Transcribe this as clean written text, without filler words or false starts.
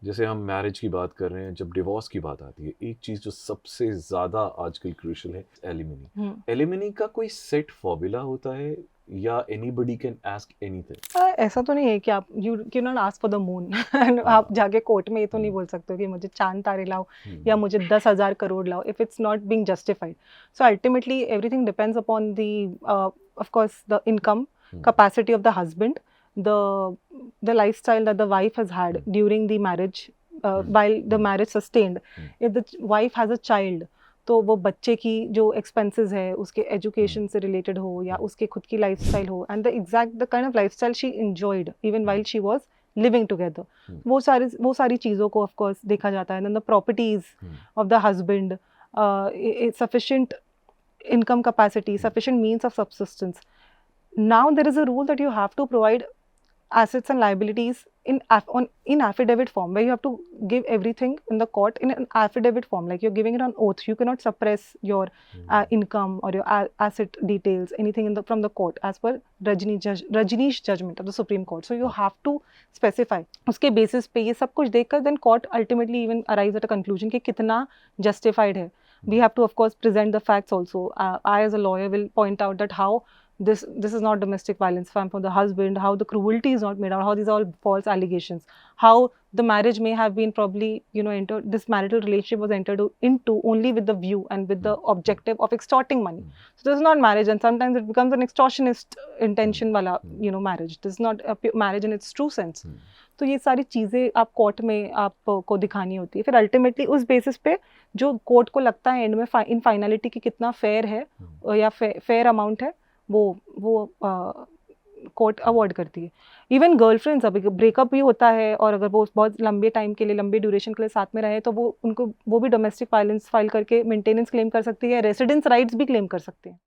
जैसे हम मैरिज की बात कर रहे हैं, जब डिवोर्स की बात आती है, एक चीज़ जो सबसे ज़्यादा आजकल क्रूशियल है, एलिमनी। हम्म। एलिमनी का कोई सेट फॉर्मूला होता है या एनीबडी कैन आस्क एनीथिंग? ऐसा तो नहीं है कि आप you can not ask for the moon आप हाँ। जाके कोर्ट में ये तो नहीं हुँ, बोल सकते हो कि मुझे चांद तारे लाओ या हुँ, मुझे 10,000 करोड़ लाओ if it's not being justified. So ultimately everything depends upon the of course the income hmm, capacity of the husband, the lifestyle that the wife has had hmm, during the marriage, hmm, while the hmm, marriage sustained. Hmm, If the wife has a child, तो वो बच्चे की जो expenses है उसके हुँ, education से related हो या हुँ, उसके खुद की लाइफस्टाइल हो and the kind of lifestyle she enjoyed even hmm, while she was living together, hmm, वो सारी चीज़ों को ऑफ कोर्स देखा जाता है। Then the properties hmm, of the husband, sufficient income capacity, hmm, sufficient means of subsistence. Now there is a rule that you have to provide assets and liabilities in affidavit form, where you have to give everything in the court in an affidavit form, like you're giving it on oath. You cannot suppress your hmm, income or your asset details, anything from the court, as per Rajneesh judgment of the Supreme Court. So you have to specify. उसके basis पे ये सब कुछ देखकर then court ultimately even arrives at a conclusion कि कितना justified है. We have to of course present the facts also. I as a lawyer will point out that how this is not domestic violence from the husband, how the cruelty is not made out, how these are all false allegations, how the marriage may have been probably entered, this marital relationship was entered into only with the view and with the objective of extorting money. So this is not marriage, and sometimes it becomes an extortionist intention wala marriage. This is not a marriage in its true sense. तो ये सारी चीज़ें आप court में आपको दिखानी होती है, फिर अल्टीमेटली उस बेसिस पे जो कोर्ट को लगता है एंड में इन फाइनलिटी की कितना फेयर है या फेयर अमाउंट है, वो कोर्ट अवॉर्ड करती है। इवन गर्लफ्रेंड्स, अभी ब्रेकअप भी होता है और अगर वो बहुत लंबे टाइम के लिए, लंबे ड्यूरेशन के लिए साथ में रहे, तो वो भी डोमेस्टिक वायलेंस फाइल करके मेंटेनेंस क्लेम कर सकती है, रेसिडेंस राइट्स भी क्लेम कर सकते हैं।